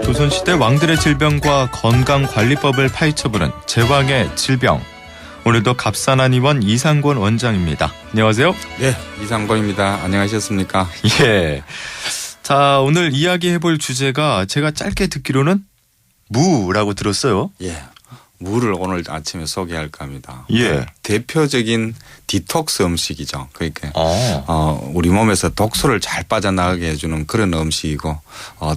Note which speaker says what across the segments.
Speaker 1: 조선시대 왕들의 질병과 건강관리법을 파헤쳐보는 제왕의 질병. 오늘도 갑산한 의원 이상권 원장입니다. 안녕하세요.
Speaker 2: 네, 이상권입니다. 안녕하셨습니까?
Speaker 1: 예. 자, 오늘 이야기해볼 주제가 제가 짧게 듣기로는 무라고 들었어요.
Speaker 2: 예. 무를 오늘 아침에 소개할까 합니다.
Speaker 1: 예.
Speaker 2: 대표적인 디톡스 음식이죠. 그러니까 우리 몸에서 독소를 잘 빠져나가게 해주는 그런 음식이고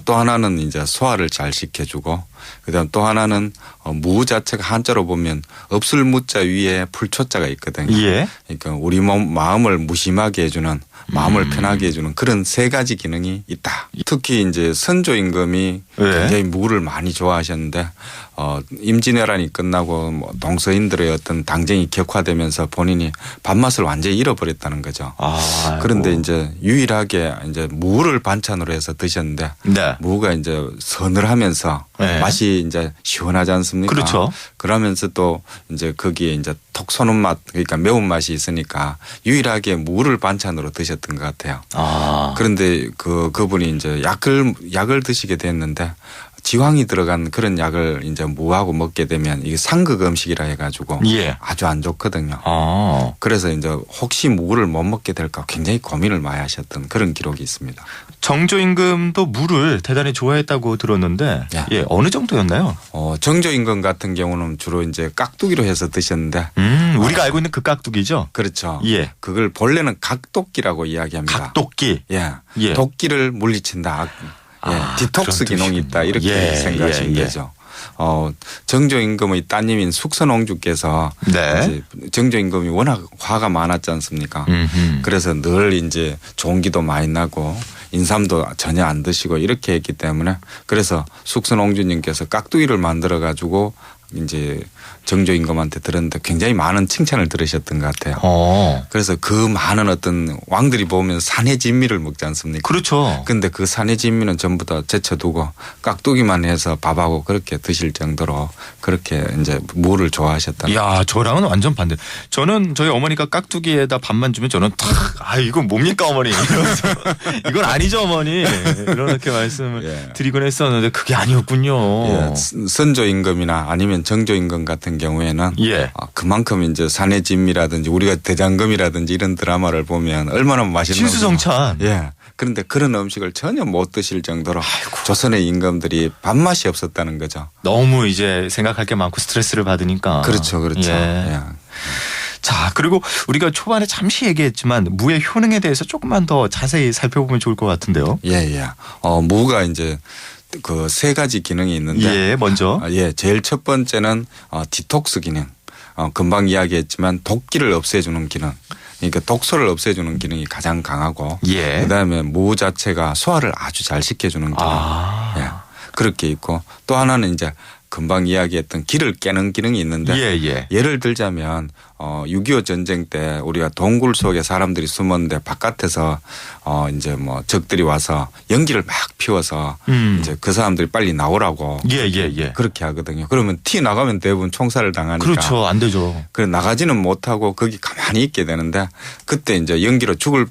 Speaker 2: 또 하나는 이제 소화를 잘 시켜주고 그다음 또 하나는 무 자체가 한자로 보면 없을 무자 위에 풀초자가 있거든요.
Speaker 1: 예.
Speaker 2: 그러니까 우리 몸 마음을 무심하게 해주는 마음을 편하게 해주는 그런 세 가지 기능이 있다. 특히 이제 선조 임금이 굉장히 무를 많이 좋아하셨는데 임진왜란이 끝나고 뭐 동서인들의 어떤 당쟁이 격화되면서 본인이 밥맛을 완전히 잃어버렸다는 거죠. 그런데 이제 유일하게 이제 무를 반찬으로 해서 드셨는데
Speaker 1: 네.
Speaker 2: 무가 이제 서늘하면서 맛이 이제 시원하지 않습니까?
Speaker 1: 그렇죠.
Speaker 2: 그러면서 또 이제 거기에 이제 톡 쏘는 맛 그러니까 매운 맛이 있으니까 유일하게 무를 반찬으로 드셨던 것 같아요. 그런데 그분이 이제 약을 드시게 됐는데 지황이 들어간 그런 약을 이제 무하고 먹게 되면 이게 상극 음식이라 해가지고 아주 안 좋거든요. 그래서 이제 혹시 무를 못 먹게 될까 굉장히 고민을 많이 하셨던 그런 기록이 있습니다.
Speaker 1: 정조 임금도 무를 대단히 좋아했다고 들었는데 어느 정도였나요?
Speaker 2: 정조 임금 같은 경우는 주로 이제 깍두기로 해서 드셨는데
Speaker 1: 우리가 알고 있는 그 깍두기죠?
Speaker 2: 그렇죠.
Speaker 1: 예.
Speaker 2: 그걸 본래는 각도끼라고 이야기합니다.
Speaker 1: 각도끼.
Speaker 2: 예. 도끼를 물리친다. 디톡스 기능이 있다 이렇게 생각하시면 되죠. 정조 임금의 따님인 숙선옹주께서 이제 정조 임금이 워낙 화가 많았지 않습니까? 그래서 늘 이제 종기도 많이 나고 인삼도 전혀 안 드시고 이렇게 했기 때문에 그래서 숙선옹주님께서 깍두기를 만들어 가지고 이제 정조 임금한테 들었는데 굉장히 많은 칭찬을 들으셨던 것 같아요. 그래서 그 많은 어떤 왕들이 보면 산해진미를 먹지 않습니까?
Speaker 1: 그렇죠.
Speaker 2: 그런데 그 산해진미는 전부 다 제쳐두고 깍두기만 해서 밥하고 그렇게 드실 정도로 그렇게 이제 무를 좋아하셨다.
Speaker 1: 야, 저랑은 완전 반대. 저는 저희 어머니가 깍두기에다 밥만 주면 저는 이건 뭡니까 어머니? 이러면서 이건 아니죠 어머니? 이렇게 말씀을 드리곤 했었는데 그게 아니었군요.
Speaker 2: 선조 임금이나 아니면 정조 임금 같은 경우에는 그만큼 이제 산해진미라든지 우리가 대장금이라든지 이런 드라마를 보면 얼마나 맛있는
Speaker 1: 진수성찬.
Speaker 2: 그런데 그런 음식을 전혀 못 드실 정도로 조선의 임금들이 밥맛이 없었다는 거죠.
Speaker 1: 너무 이제 생각할 게 많고 스트레스를 받으니까.
Speaker 2: 그렇죠.
Speaker 1: 자, 그리고 우리가 초반에 잠시 얘기했지만 무의 효능에 대해서 조금만 더 자세히 살펴보면 좋을 것 같은데요.
Speaker 2: 무가 이제 그 세 가지 기능이 있는데
Speaker 1: 먼저
Speaker 2: 제일 첫 번째는 디톡스 기능. 금방 이야기했지만 독기를 없애주는 기능. 그러니까 독소를 없애주는 기능이 가장 강하고 그다음에 무 자체가 소화를 아주 잘 시켜주는 기능. 그렇게 있고 또 하나는 이제 금방 이야기했던 기를 깨는 기능이 있는데 예를 들자면 6.25 전쟁 때 우리가 동굴 속에 사람들이 숨었는데 바깥에서 이제 뭐 적들이 와서 연기를 막 피워서 이제 그 사람들이 빨리 나오라고 그렇게 하거든요. 그러면 티 나가면 대부분 총살을 당하니까
Speaker 1: 그렇죠. 안 되죠.
Speaker 2: 그래 나가지는 못하고 거기 가만히 있게 되는데 그때 이제 연기로 죽을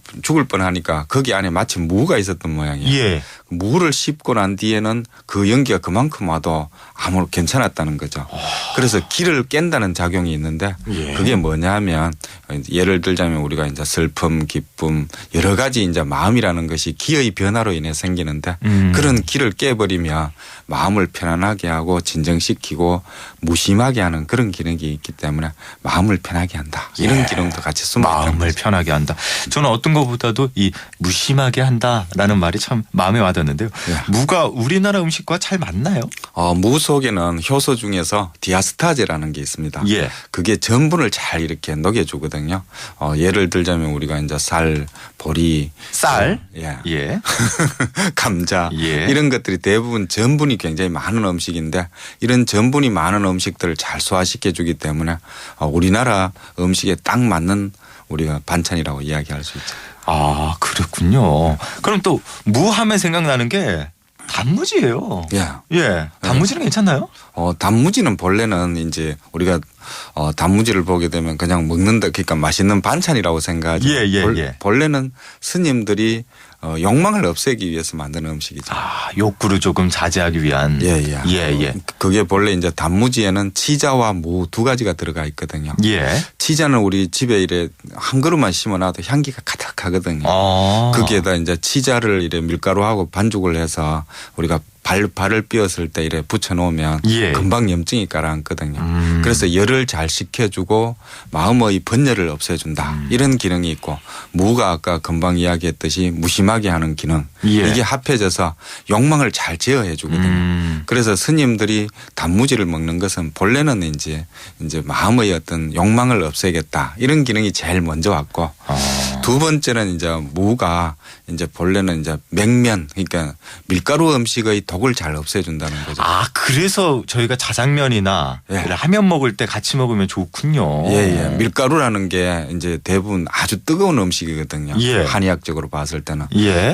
Speaker 2: 뻔하니까 거기 안에 마치 무가 있었던 모양이에요. 무를 씹고 난 뒤에는 그 연기가 그만큼 와도 아무 괜찮았다는 거죠. 그래서 기를 깬다는 작용이 있는데 그게 뭐냐 하면 예를 들자면 우리가 이제 슬픔, 기쁨 여러 가지 이제 마음이라는 것이 기의 변화로 인해 생기는데 그런 기를 깨버리면 마음을 편안하게 하고 진정시키고 무심하게 하는 그런 기능이 있기 때문에 마음을 편하게 한다. 이런 기능도 같이 숨어 있다.
Speaker 1: 마음을 편하게 한다. 저는 어떤 것보다도 이 무심하게 한다라는 말이 참 마음에 와닿는데요. 무가 우리나라 음식과 잘 맞나요?
Speaker 2: 무 속에는 효소 중에서 디아스타제라는 게 있습니다. 그게 전분을 잘 이렇게 녹여주거든요. 예를 들자면 우리가 이제 쌀, 보리, 감자 이런 것들이 대부분 전분이 굉장히 많은 음식인데 이런 전분이 많은 음식들을 잘 소화시켜주기 때문에 우리나라 음식에 딱 맞는 우리가 반찬이라고 이야기할 수 있죠.
Speaker 1: 그렇군요. 그럼 또 무 하면 생각나는 게 단무지예요. 단무지는 괜찮나요?
Speaker 2: 단무지는 본래는 이제 우리가 단무지를 보게 되면 그냥 먹는다, 그러니까 맛있는 반찬이라고 생각하죠. 본래는 스님들이 욕망을 없애기 위해서 만드는 음식이죠.
Speaker 1: 아, 욕구를 조금 자제하기 위한.
Speaker 2: 예. 그게 본래 이제 단무지에는 치자와 무 두 가지가 들어가 있거든요.
Speaker 1: 예.
Speaker 2: 치자는 우리 집에 이래 한 그릇만 심어놔도 향기가 가득하거든요. 거기에다 이제 치자를 이래 밀가루하고 반죽을 해서 우리가 발을 삐었을 때 이래 붙여놓으면 금방 염증이 가라앉거든요. 그래서 열을 잘 식혀주고 마음의 번열을 없애준다. 이런 기능이 있고 무가 아까 금방 이야기했듯이 무심하게 하는 기능. 이게 합해져서 욕망을 잘 제어해 주거든요. 그래서 스님들이 단무지를 먹는 것은 본래는 이제 마음의 어떤 욕망을 없애겠다. 이런 기능이 제일 먼저 왔고 두 번째는 이제 무가 이제 본래는 이제 냉면 그러니까 밀가루 음식의 독을 잘 없애준다는 거죠.
Speaker 1: 아, 그래서 저희가 자장면이나 라면 먹을 때 같이 먹으면 좋군요.
Speaker 2: 예. 밀가루라는 게 이제 대부분 아주 뜨거운 음식이거든요. 한의학적으로 봤을 때는.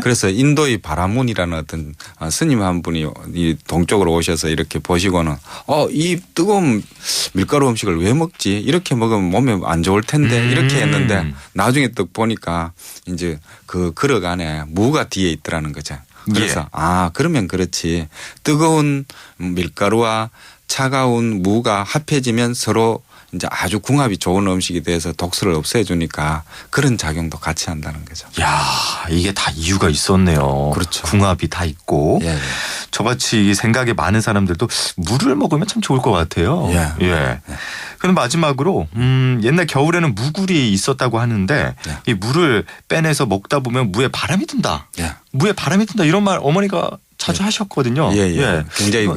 Speaker 2: 그래서 인도의 바라문이라는 어떤 스님 한 분이 이 동쪽으로 오셔서 이렇게 보시고는 이 뜨거운 밀가루 음식을 왜 먹지? 이렇게 먹으면 몸에 안 좋을 텐데 이렇게 했는데 나중에 또 보니까 이제 그 그릇 안에 무가 뒤에 있더라는 거죠. 그래서 그러면 그렇지. 뜨거운 밀가루와 차가운 무가 합해지면 서로 이제 아주 궁합이 좋은 음식이 돼서 독소를 없애주니까 그런 작용도 같이 한다는 거죠.
Speaker 1: 야, 이게 다 이유가 있었네요.
Speaker 2: 그렇죠.
Speaker 1: 궁합이 다 있고. 저같이 생각이 많은 사람들도 물을 먹으면 참 좋을 것 같아요. 그럼 마지막으로 옛날 겨울에는 무굴이 있었다고 하는데 이 물을 빼내서 먹다 보면 무에 바람이 든다. 무에 바람이 든다 이런 말 어머니가 자주 하셨거든요.
Speaker 2: 굉장히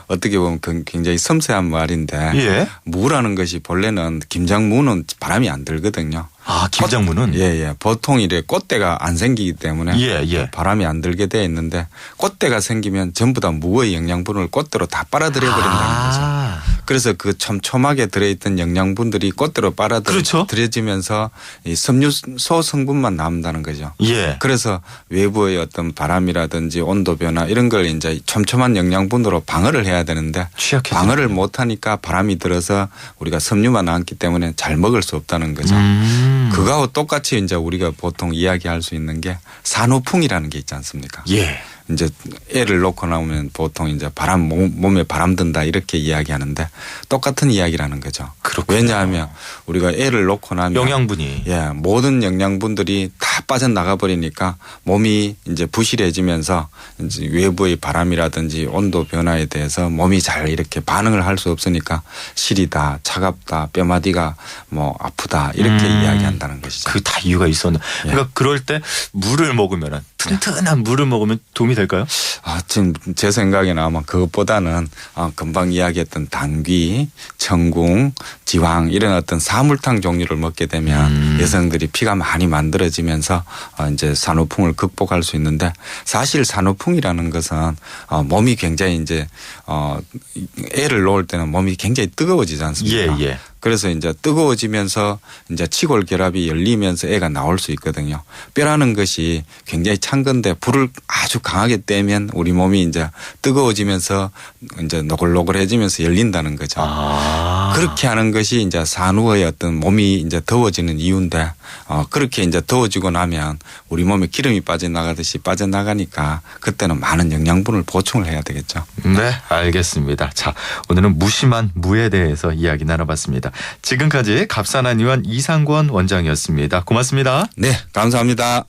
Speaker 2: 어떻게 보면 굉장히 섬세한 말인데 무라는 것이 본래는 김장무는 바람이 안 들거든요.
Speaker 1: 아, 김장무는?
Speaker 2: 보통 이래 꽃대가 안 생기기 때문에 바람이 안 들게 돼 있는데 꽃대가 생기면 전부 다 무의 영양분을 꽃대로 다 빨아들여 버린다는 거죠. 그래서 그 촘촘하게 들어있던 영양분들이 꽃대로 빨아들여지면서 이 섬유소 성분만 남는다는 거죠. 그래서 외부의 어떤 바람이라든지 온도 변화 이런 걸 이제 촘촘한 영양분으로 방어를 해야 되는데 방어를 못하니까 바람이 들어서 우리가 섬유만 남기 때문에 잘 먹을 수 없다는 거죠. 그거하고 똑같이 이제 우리가 보통 이야기할 수 있는 게 산후풍이라는 게 있지 않습니까? 이제 애를 놓고 나오면 보통 이제 몸에 바람 든다 이렇게 이야기하는데 똑같은 이야기라는 거죠. 왜냐하면 우리가 애를 놓고 나면
Speaker 1: 영양분이
Speaker 2: 모든 영양분들이 다 빠져나가 버리니까 몸이 이제 부실해지면서 이제 외부의 바람이라든지 온도 변화에 대해서 몸이 잘 이렇게 반응을 할 수 없으니까 시리다, 차갑다, 뼈마디가 뭐 아프다 이렇게 이야기한다는 것이죠.
Speaker 1: 그 다 이유가 있었네. 그러니까 그럴 때 물을 먹으면은 튼튼한 물을 먹으면 도움이 될까요?
Speaker 2: 지금 제 생각에는 아마 그것보다는 금방 이야기했던 당귀, 청궁, 지황 이런 어떤 사물탕 종류를 먹게 되면 여성들이 피가 많이 만들어지면서 이제 산후풍을 극복할 수 있는데 사실 산후풍이라는 것은 몸이 굉장히 이제 애를 놓을 때는 몸이 굉장히 뜨거워지지 않습니까? 그래서 이제 뜨거워지면서 이제 치골 결합이 열리면서 애가 나올 수 있거든요. 뼈라는 것이 굉장히 찬 건데 불을 아주 강하게 떼면 우리 몸이 이제 뜨거워지면서 이제 노글노글해지면서 열린다는 거죠. 그렇게 하는 것이 이제 산후의 어떤 몸이 이제 더워지는 이유인데 그렇게 이제 더워지고 나면 우리 몸에 기름이 빠져나가듯이 빠져나가니까 그때는 많은 영양분을 보충을 해야 되겠죠.
Speaker 1: 네, 알겠습니다. 자, 오늘은 무심한 무에 대해서 이야기 나눠봤습니다. 지금까지 갑산한의원 이상권 원장이었습니다. 고맙습니다.
Speaker 2: 네, 감사합니다.